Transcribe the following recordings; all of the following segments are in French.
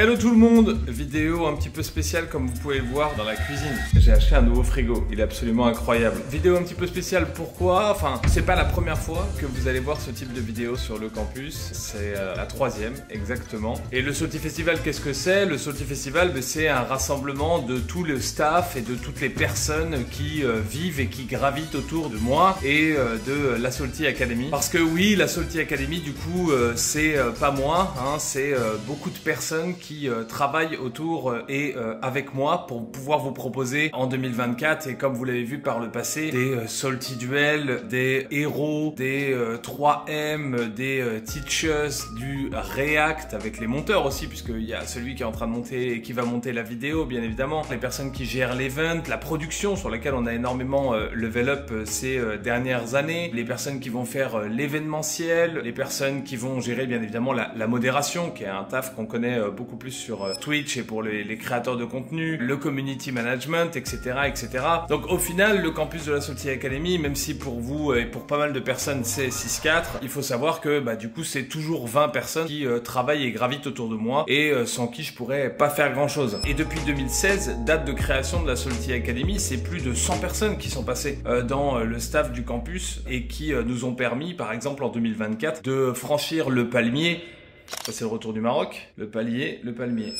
Hello tout le monde, vidéo un petit peu spéciale comme vous pouvez le voir dans la cuisine. J'ai acheté un nouveau frigo, il est absolument incroyable. Vidéo un petit peu spéciale, pourquoi? Enfin, c'est pas la première fois que vous allez voir ce type de vidéo sur le campus, c'est la troisième exactement. Et le Salty Festival, qu'est-ce que c'est? Le Salty Festival, c'est un rassemblement de tout le staff et de toutes les personnes qui vivent et qui gravitent autour de moi et de la Salty Academy. Parce que oui, la Salty Academy, du coup, c'est pas moi, hein, c'est beaucoup de personnes qui travaillent autour et avec moi pour pouvoir vous proposer en 2024, et comme vous l'avez vu par le passé, des Salty Duel, des héros, des 3M, des teachers, du React avec les monteurs aussi, puisqu'il y a celui qui est en train de monter et qui va monter la vidéo, bien évidemment, les personnes qui gèrent l'event, la production sur laquelle on a énormément level up ces dernières années, les personnes qui vont faire l'événementiel, les personnes qui vont gérer bien évidemment la modération, qui est un taf qu'on connaît beaucoup plus sur Twitch et pour les créateurs de contenu, le community management, etc., etc. Donc au final, le campus de la Salty Academy, même si pour vous et pour pas mal de personnes c'est 6-4, il faut savoir que du coup c'est toujours 20 personnes qui travaillent et gravitent autour de moi et sans qui je pourrais pas faire grand chose. Et depuis 2016, date de création de la Salty Academy, c'est plus de 100 personnes qui sont passées dans le staff du campus et qui nous ont permis, par exemple en 2024, de franchir le palmier. Ça c'est le retour du Maroc, le palmier,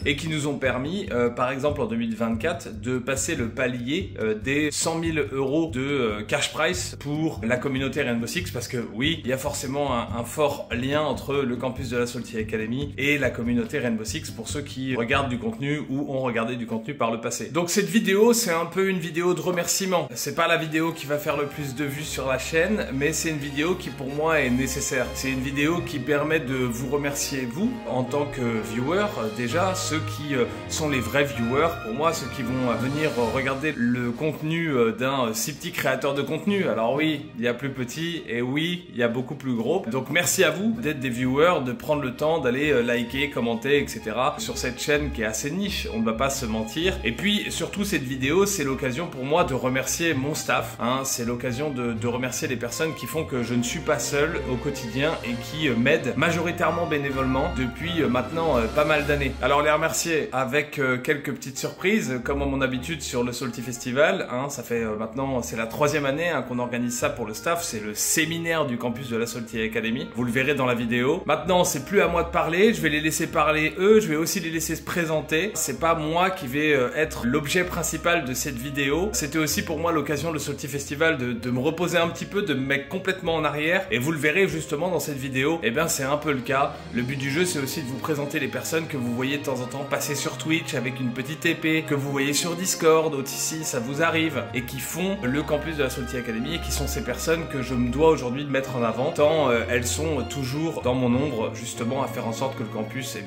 et qui nous ont permis, par exemple en 2024, de passer le palier des 100 000 € de cash price pour la communauté Rainbow Six, parce que oui, il y a forcément un fort lien entre le campus de la Salty Academy et la communauté Rainbow Six pour ceux qui regardent du contenu ou ont regardé du contenu par le passé. Donc cette vidéo, c'est un peu une vidéo de remerciement. C'est pas la vidéo qui va faire le plus de vues sur la chaîne, mais c'est une vidéo qui pour moi est nécessaire. C'est une vidéo qui permet de vous remercier vous en tant que viewer, déjà ceux qui sont les vrais viewers pour moi, ceux qui vont venir regarder le contenu d'un si petit créateur de contenu. Alors oui, il y a plus petit et oui, il y a beaucoup plus gros. Donc merci à vous d'être des viewers, de prendre le temps d'aller liker, commenter, etc. sur cette chaîne qui est assez niche, on ne va pas se mentir. Et puis surtout cette vidéo, c'est l'occasion pour moi de remercier mon staff, hein. C'est l'occasion de remercier les personnes qui font que je ne suis pas seul au quotidien et qui m'aident majoritairement bénévolement depuis maintenant pas mal d'années. Alors les remercier avec quelques petites surprises, comme à mon habitude sur le Salty Festival, hein. Ça fait maintenant, c'est la troisième année qu'on organise ça pour le staff, c'est le séminaire du campus de la Salty Academy, vous le verrez dans la vidéo. Maintenant c'est plus à moi de parler, je vais les laisser parler eux, je vais aussi les laisser se présenter. C'est pas moi qui vais être l'objet principal de cette vidéo, c'était aussi pour moi l'occasion, le Salty Festival, de me reposer un petit peu, de me mettre complètement en arrière, et vous le verrez justement dans cette vidéo, et bien c'est un peu le cas. Le but du jeu, c'est aussi de vous présenter les personnes que vous voyez de temps en temps passer sur Twitch avec une petite épée, que vous voyez sur Discord, ici ça vous arrive, et qui font le campus de la Salty Academy, et qui sont ces personnes que je me dois aujourd'hui de mettre en avant, tant elles sont toujours dans mon ombre, justement à faire en sorte que le campus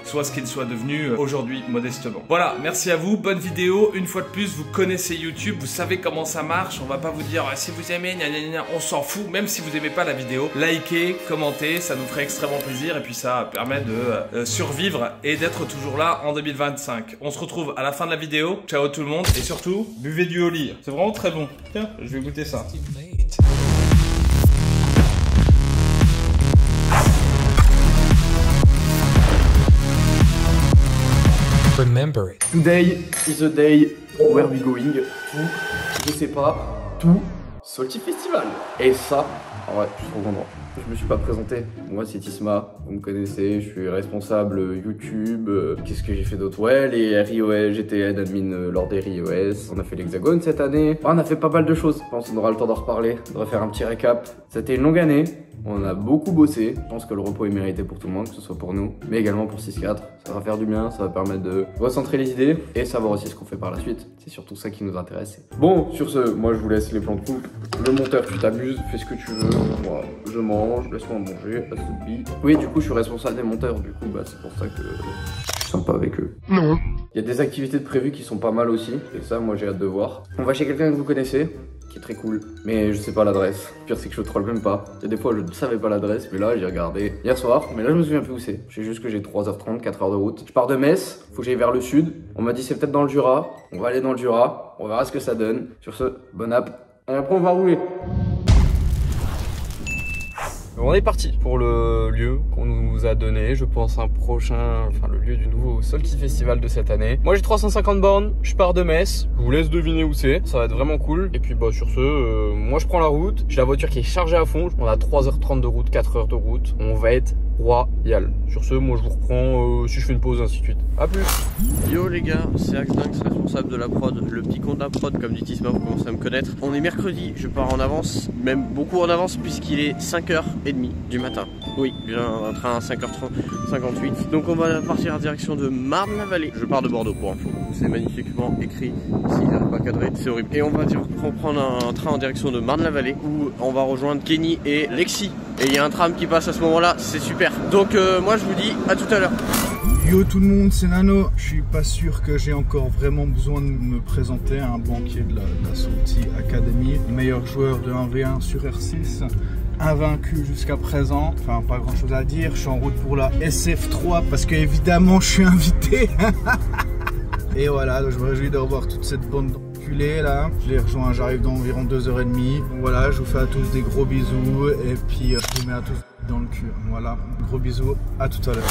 soit ce qu'il soit devenu aujourd'hui, modestement. Voilà, merci à vous, bonne vidéo. Une fois de plus, vous connaissez YouTube, vous savez comment ça marche, on va pas vous dire si vous aimez, on s'en fout, même si vous aimez pas la vidéo, likez, commentez, ça nous ferait extrêmement plaisir, et puis ça permet de survivre et d'être toujours là en 2025. On se retrouve à la fin de la vidéo. Ciao tout le monde, et surtout, buvez du Oli. C'est vraiment très bon. Tiens, je vais goûter ça. Remember it. Today is a day where we going to, je sais pas, to Salty Festival. Et ça, ouais, je suis trop content. Je me suis pas présenté. Moi c'est Tisma, vous me connaissez, je suis responsable YouTube. Qu'est-ce que j'ai fait d'autre? Ouais, les RIOS, j'étais head admin lors des RIOS. On a fait l'Hexagone cette année. On a fait pas mal de choses. Je pense qu'on aura le temps d'en reparler, de refaire un petit récap. C'était une longue année. On a beaucoup bossé. Je pense que le repos est mérité pour tout le monde, que ce soit pour nous, mais également pour 6-4. Ça va faire du bien, ça va permettre de recentrer les idées et savoir aussi ce qu'on fait par la suite. C'est surtout ça qui nous intéresse. Bon, sur ce, moi je vous laisse les plans de coupe. Le monteur, tu t'amuses, fais ce que tu veux. Moi, je mange, laisse-moi manger, assoupi. Oui, du coup, je suis responsable des monteurs. Du coup, c'est pour ça que je suis sympa avec eux. Non. Il y a des activités de prévues qui sont pas mal aussi. Et ça, moi, j'ai hâte de voir. On va chez quelqu'un que vous connaissez, qui est très cool, mais je sais pas l'adresse. Le pire c'est que je troll même pas. Il y a des fois je ne savais pas l'adresse, mais là j'ai regardé hier soir, mais là je me souviens plus où c'est. Je sais juste que j'ai 3h30, 4 heures de route. Je pars de Metz, faut que j'aille vers le sud. On m'a dit c'est peut-être dans le Jura. On va aller dans le Jura, on verra ce que ça donne. Sur ce, bonne app. Et après on va rouler. On est parti pour le lieu qu'on nous a donné, je pense le lieu du nouveau Salty Festival de cette année. Moi j'ai 350 bornes, je pars de Metz, je vous laisse deviner où c'est, ça va être vraiment cool. Et puis bah sur ce, moi je prends la route, j'ai la voiture qui est chargée à fond, on a 3h30 de route, 4h de route, on va être royal. Sur ce, moi je vous reprends si je fais une pause, ainsi de suite. A plus. Yo les gars, c'est Axdinx, responsable de la prod, le petit con de la prod comme dit Tisma, vous commencez à me connaître. On est mercredi, je pars en avance, même beaucoup en avance puisqu'il est 5h30 du matin. Oui, j'ai un train à 5h58. Donc on va partir en direction de Marne-la-Vallée. Je pars de Bordeaux pour info. C'est magnifiquement écrit, s'il n'arrive pas cadré, c'est horrible. Et on va prendre un train en direction de Marne-la-Vallée où on va rejoindre Kenny et Lexi. Et il y a un tram qui passe à ce moment-là, c'est super. Donc moi je vous dis à tout à l'heure. Yo tout le monde, c'est Nano. Je suis pas sûr que j'ai encore vraiment besoin de me présenter, un banquier de la Salty Academy, le meilleur joueur de 1v1 sur R6, invaincu jusqu'à présent. Enfin, pas grand chose à dire. Je suis en route pour la SF3 parce que évidemment je suis invité. Et voilà, je me réjouis de revoir toute cette bande d'enculés là. Je les rejoins, j'arrive dans environ 2h30. Donc voilà, je vous fais à tous des gros bisous et puis je vous mets à tous dans le cul. Voilà, gros bisous, à tout à l'heure.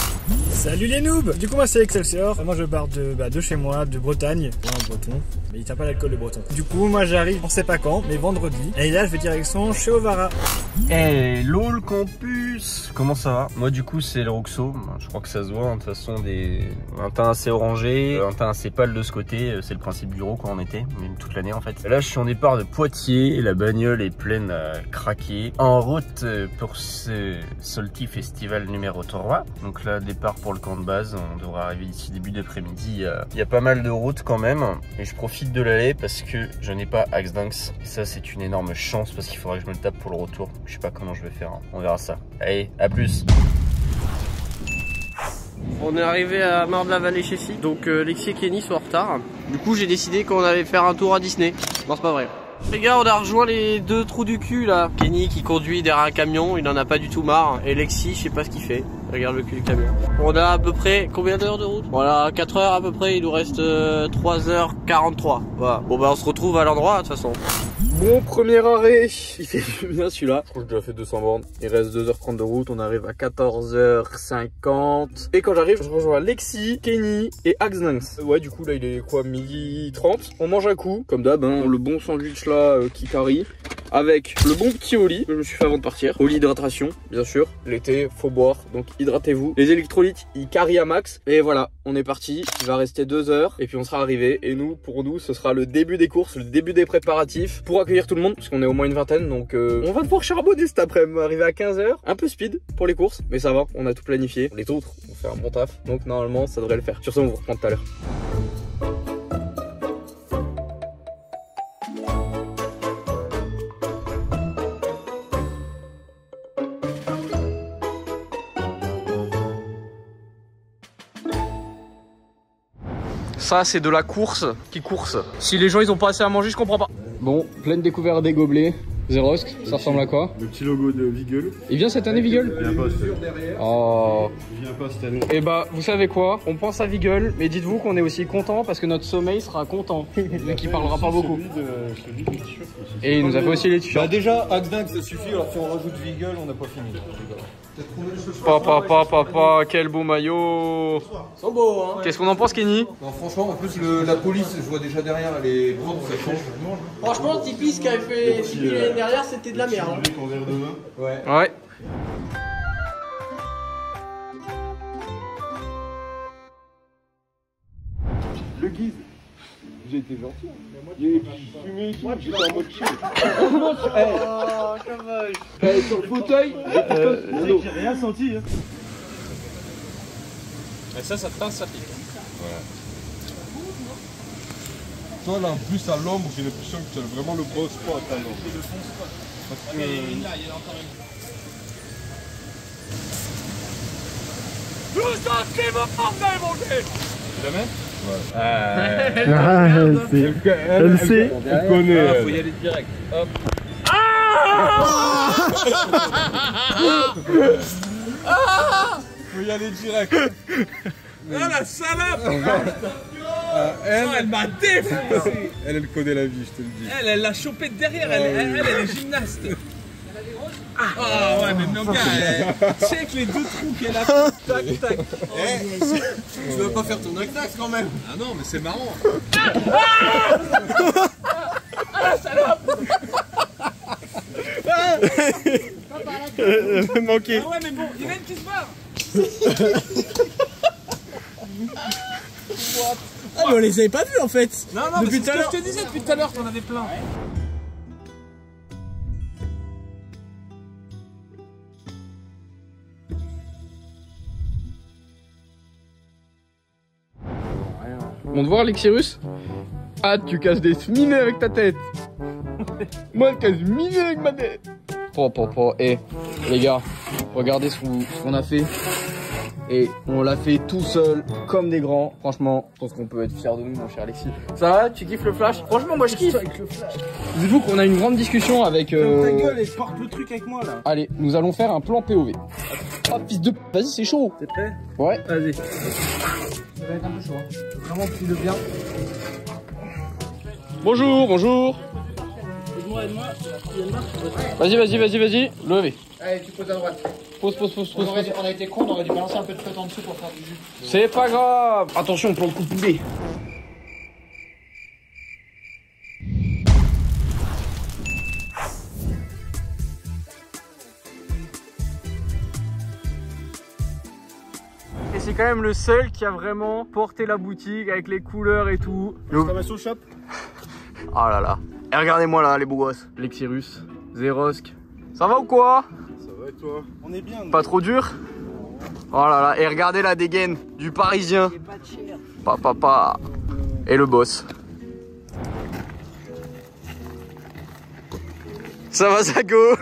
Salut les noobs. Du coup moi c'est Excelsior. Moi je pars de chez moi, de Bretagne. Ouais, un breton, mais il tient pas l'alcool le breton. Du coup moi j'arrive, on sait pas quand, mais vendredi. Et là je vais direction chez Ovara. Hello le campus. Comment ça va? Moi du coup c'est le Roxo. Je crois que ça se voit, hein. De toute façon un teint assez orangé, un teint assez pâle de ce côté. C'est le principe du quand on était, même toute l'année en fait. Et là je suis en départ de Poitiers. La bagnole est pleine à craquer. En route pour ce Salty Festival numéro 3. Donc là départ pour le camp de base. On devrait arriver d'ici début d'après-midi. Il y a pas mal de routes quand même. Et je profite de l'aller parce que je n'ai pas Axdinx. Et ça c'est une énorme chance parce qu'il faudra que je me le tape pour le retour. Je sais pas comment je vais faire, hein. On verra ça. Allez, à plus. On est arrivé à Marne-la-Vallée chez Si. Donc Lexi et Kenny sont en retard. Du coup j'ai décidé qu'on allait faire un tour à Disney. Non c'est pas vrai. Les gars, on a rejoint les deux trous du cul là. Kenny qui conduit derrière un camion, il en a pas du tout marre. Et Lexi, je sais pas ce qu'il fait. Regarde le cul du camion. On a à peu près combien d'heures de route? Voilà, 4 heures à peu près, il nous reste 3h43. Voilà. Bon bah on se retrouve à l'endroit de toute façon. Bon, premier arrêt, il fait bien celui-là. Je crois que j'ai déjà fait 200 bornes. Il reste 2h30 de route, on arrive à 14h50. Et quand j'arrive, je rejoins Lexi, Kenny et Axdinx. Ouais, du coup là il est quoi, 12h30. On mange un coup, comme d'hab, hein, le bon sandwich là qui carie. Avec le bon petit au lit que je me suis fait avant de partir. Au lit hydratation, bien sûr. L'été, faut boire, donc hydratez-vous. Les électrolytes, ils carrient à max. Et voilà, on est parti. Il va rester 2 heures et puis on sera arrivé. Et nous, pour nous, ce sera le début des courses, le début des préparatifs pour accueillir tout le monde. Parce qu'on est au moins une vingtaine, donc on va devoir charbonner cet après-midi. Arriver à 15 heures, un peu speed pour les courses. Mais ça va, on a tout planifié. Les autres, on fait un bon taf. Donc normalement, ça devrait le faire. Sur ce, on vous reprend tout à l'heure. Ça c'est de la course qui course. Si les gens ils ont pas assez à manger, je comprends pas. Bon, pleine découverte des gobelets. Zerosk, ça ressemble à quoi? Le petit logo de Vigel. Il vient cette année Vigel? Il vient pas cette année. Oh. Il vient pas cette année. Et bah vous savez quoi? On pense à Vigel, mais dites-vous qu'on est aussi content parce que notre sommeil sera content. Vu qu'il parlera pas beaucoup. Celui de t-shirt aussi. Et il nous a fait aussi les t-shirts. Bah déjà, Axdinx ça suffit, alors si on rajoute Vigel, on n'a pas fini. Papa, quel beau maillot! Ils sont beaux, hein. Qu'est-ce qu'on en pense, Kenny? Non, franchement, en plus, la police, je vois déjà derrière, elle est grande, ça change. Franchement, Tipeee, ce qu'avait fait Tipeee l'année dernière, c'était de la merde. Ouais. Ouais. Le guise, j'ai été gentil. Il y a fumé et tout, j'étais en mode chill. Oh, dommage. Sur le fauteuil, J'ai rien senti. Hein. Et ça te ça pique. Ouais. Toi là, en plus à l'ombre, j'ai l'impression que tu as vraiment le beau spot à l'ombre. C'est le fond spot. Parce que... Mais il y en a encore une. Tout ça, c'est mon bordel, mon gars! Tu la mets? Ouais. Elle sait. Elle connaît. Ah, faut y aller direct. Hop. Faut y aller direct. Ah la salope! Elle m'a défoncé! Elle connaît la vie, je te le dis. Elle l'a chopé de derrière, elle est gymnaste. Ah ouais, mais mon gars, check les deux trous qu'elle a fait. Tac, tac. Tu vas pas faire ton acte quand même. Ah non, mais c'est marrant. Manqué. Ah ouais, mais bon, il y en a une qui se barre. Ah mais on les avait pas vus en fait. Non, non, depuis mais c'est ce que je te disais depuis tout à l'heure, t'en avais plein. On te voit Lexirus? Ah, tu casses des sminés avec ta tête. Moi, je casse miné avec ma tête. Eh, les gars, regardez ce qu'on a fait. Et on l'a fait tout seul, comme des grands. Franchement, je pense qu'on peut être fiers de nous, mon cher Alexis. Ça va? Tu kiffes le flash? Franchement, moi je kiffe. Dites-vous qu'on a une grande discussion avec... Ta gueule et porte le truc avec moi là. Allez, nous allons faire un plan POV. Ah, fils de... Vas-y, c'est chaud. T'es prêt? Ouais. Vas-y. Ça va être un peu chaud. Hein. Vraiment pris-le bien. Bonjour, bonjour. Vas-y, levez. Allez, tu poses à droite. Pose. On a été con, on aurait dû balancer un peu de flotte en dessous pour faire du jus. C'est pas grave. Attention, plan de coup de poulet. Et c'est quand même le seul qui a vraiment porté la boutique avec les couleurs et tout. Exclamation shop. Oh là là. Et regardez-moi là, les beaux gosses. Lexirus, Zerosk. Ça va ou quoi? Ça va et toi? On est bien. Pas trop dur? Oh là là. Et regardez la dégaine du Parisien. Papa. Et le boss. Ça va, Zago?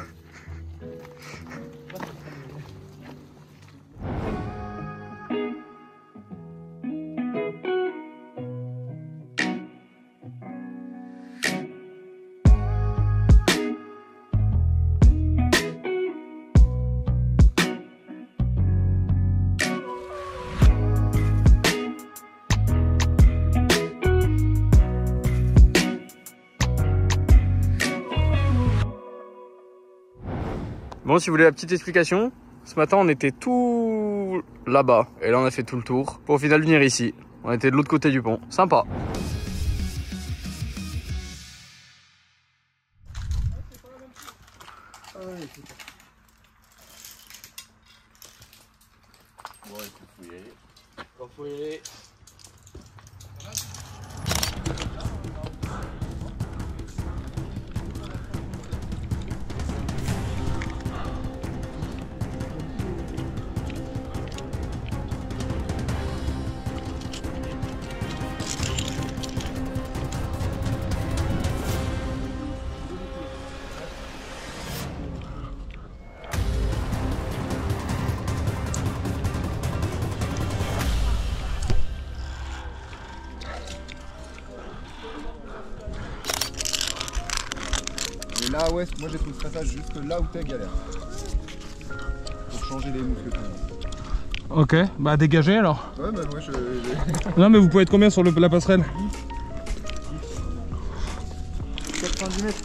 Bon, si vous voulez la petite explication, ce matin on était tout là-bas et là on a fait tout le tour pour au final venir ici. On était de l'autre côté du pont, sympa. Bon, écoute, faut y aller. Faut y aller. Et là, ouais, moi j'ai trouvé ça juste là où t'es galère. Pour changer les mousquetons. Ok, bah dégagez alors. Ouais, bah moi Non, mais vous pouvez être combien sur la passerelle? 90 mètres.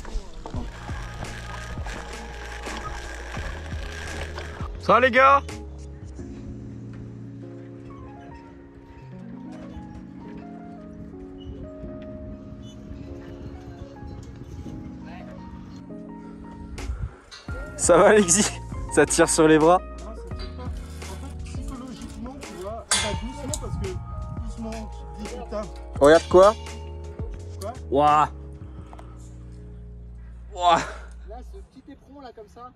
Ça va les gars? Ça va Alexis? Ça tire sur les bras? Non, ça tire pas. En fait, psychologiquement, tu vois, il va doucement parce que doucement, tu te dis putain. Regarde quoi? Quoi? Waouh! Waouh! Là, ce petit éperon là comme ça,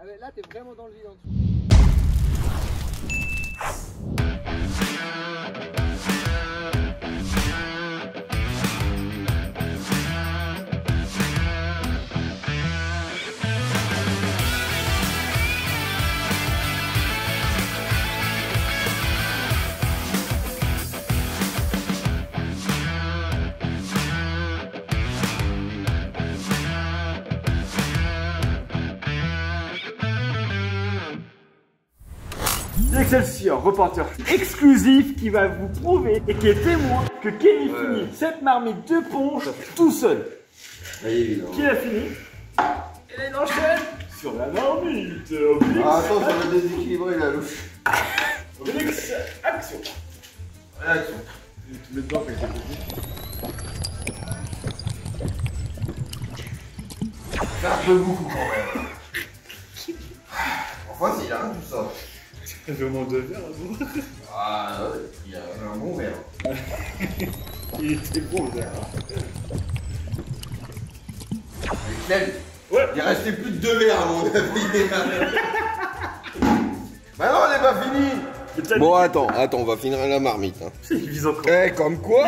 là t'es vraiment dans le vide en dessous. Excelsior, reporter exclusif qui va vous prouver et qui est témoin que Kenny finit cette marmite de ponche tout seul. Qui a fini? Et il enchaîne Sur la marmite. Ah, attends, ça va déséquilibrer la louche. Obélix, action. Action. Tu mets dedans quelque chose. C'est un peu beaucoup quand même. Enfin, il a rien tout ça. Ça fait au moins 2 verres à boire. Ah, ouais, il a un bon verre. Il était bon le verre. Clem, Ouais. il restait plus de 2 verres à mon avis. Bah non, on n'est pas fini. Bon, attends, on va finir la marmite. Hein. Il vise encore. Eh, comme quoi,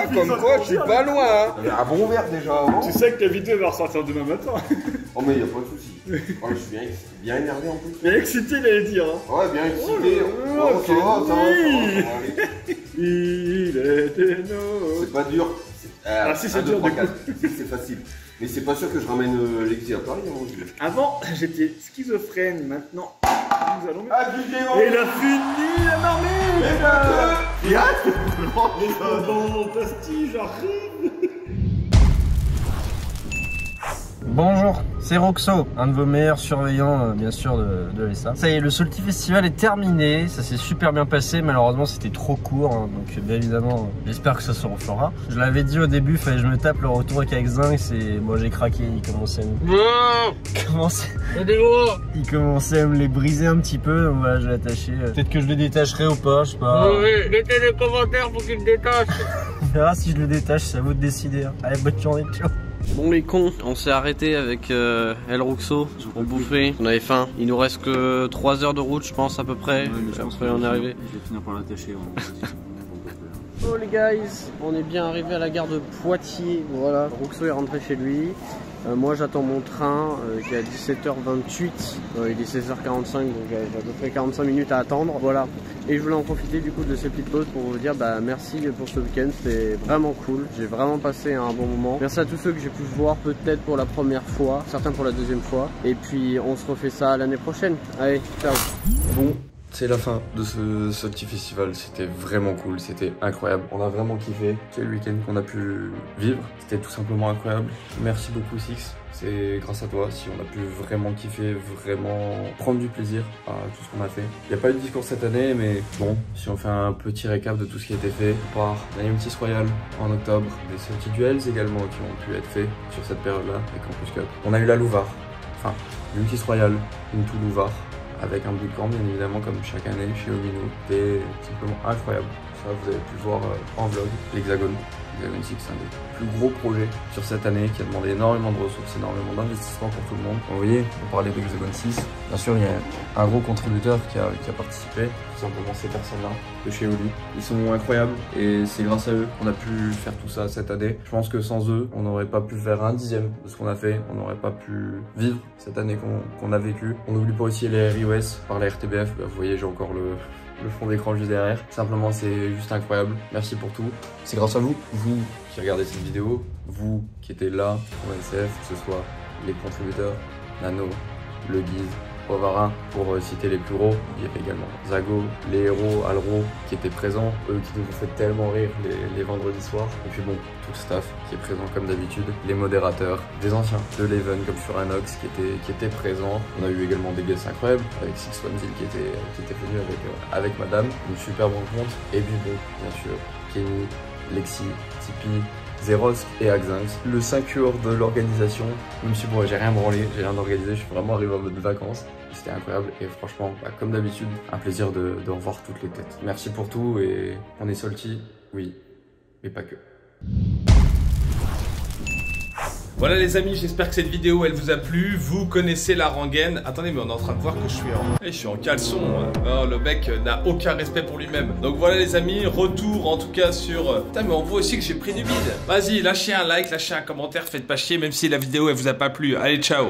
je suis pas loin. Hein. Un bon verre déjà avant. Tu sais que la vidéo va ressortir demain matin. Oh, mais y a pas de soucis. Oh, je suis bien énervé en plus. Mais excité, il allait dire. Hein. Ouais, bien excité. Oh, ça va. Il était nos. C'est pas dur. Ah, si, c'est dur, 3, du 4. C'est facile. Mais c'est pas sûr que je ramène l'exil à Paris. Avant, j'étais schizophrène, maintenant, nous allons. Ah, vidéo. Et il a fini la marmite. Et Bon, pastille, j'arrive. Bonjour, c'est Roxo, un de vos meilleurs surveillants bien sûr de l'ESA. Ça y est, le Salty Festival est terminé, ça s'est super bien passé, malheureusement c'était trop court, hein, donc bien évidemment j'espère que ça se refera. Je l'avais dit au début, il fallait que je me tape le retour avec Zinx et moi j'ai craqué, il commençait à me les briser un petit peu, donc voilà je l'ai attaché. Peut-être que je le détacherai ou pas, je sais pas. Oui, mettez des commentaires pour qu'il le détache. On verra si je le détache, c'est à vous de décider. Hein. Allez, bonne journée, ciao. Bon les cons, on s'est arrêté avec El Roxo pour bouffer, on avait faim. Il nous reste que 3 heures de route je pense à peu près, après on est arrivé. Je vais finir par l'attacher. Oh les guys, on est bien arrivé à la gare de Poitiers, voilà. Roxo est rentré chez lui. Moi j'attends mon train qui est à 17h28, il est 16h45 donc j'ai à peu près 45 minutes à attendre, voilà. Et je voulais en profiter du coup de ces petites pauses pour vous dire bah merci pour ce week-end, c'était vraiment cool, j'ai vraiment passé un bon moment. Merci à tous ceux que j'ai pu voir peut-être pour la première fois, certains pour la deuxième fois. Et puis on se refait ça l'année prochaine, allez ciao. Bon, c'est la fin de ce petit festival, c'était vraiment cool, c'était incroyable. On a vraiment kiffé, quel week-end qu'on a pu vivre, c'était tout simplement incroyable. Merci beaucoup Six, c'est grâce à toi si on a pu vraiment kiffer, vraiment prendre du plaisir à tout ce qu'on a fait. Il n'y a pas eu de discours cette année, mais bon, si on fait un petit récap de tout ce qui a été fait, on part d'Unitis Royal en octobre, des Salty Duels également qui ont pu être faits sur cette période-là avec Campus Cup. On a eu la Louvar, enfin, Unitis Royal, Into Louvar, avec un bootcamp bien évidemment comme chaque année chez Omino. C'était simplement incroyable. Ça vous avez pu voir en vlog l'Hexagone. L'Hexagone 6, c'est un des plus gros projets sur cette année qui a demandé énormément de ressources, énormément d'investissement pour tout le monde. Vous voyez, on parlait d'Hexagone 6. Bien sûr, il y a un gros contributeur qui a participé, tout simplement ces personnes-là de chez Oli. Ils sont incroyables et c'est grâce à eux qu'on a pu faire tout ça cette année. Je pense que sans eux, on n'aurait pas pu faire un dixième de ce qu'on a fait. On n'aurait pas pu vivre cette année qu'on a vécu. On n'oublie pas aussi les RIOS par la RTBF. Bah, vous voyez, j'ai encore le fond d'écran juste derrière. Simplement, c'est juste incroyable. Merci pour tout. C'est grâce à vous, vous qui regardez cette vidéo, vous qui étiez là pour NCF, que ce soit les contributeurs, Nano, Le Guise, Ovara, pour citer les plus gros. Il y avait également Zago, les héros, Alro qui étaient présents, eux qui nous ont fait tellement rire les vendredis soirs. Et puis bon, tout le staff qui est présent comme d'habitude, les modérateurs, des anciens de l'Even comme Furanox qui étaient présents. On a eu également des guests incroyables avec Six Swanzil qui était venu avec madame, une superbe rencontre. Et puis bon, bien sûr, Kenny, Lexi, Tipeee, Zerosk et Axinx, le 5 jours de l'organisation. Même si bon, j'ai rien branlé, j'ai rien organisé, je suis vraiment arrivé en mode vacances. C'était incroyable et franchement, bah, comme d'habitude, un plaisir de revoir toutes les têtes. Merci pour tout et on est Salty, oui, mais pas que. Voilà les amis, j'espère que cette vidéo elle vous a plu. Vous connaissez la rengaine. Attendez, mais on est en train de voir que je suis en caleçon. Oh, le mec n'a aucun respect pour lui-même. Donc voilà les amis, retour en tout cas sur... Putain mais on voit aussi que j'ai pris du bide. Vas-y, lâchez un like, lâchez un commentaire, faites pas chier même si la vidéo elle vous a pas plu. Allez, ciao.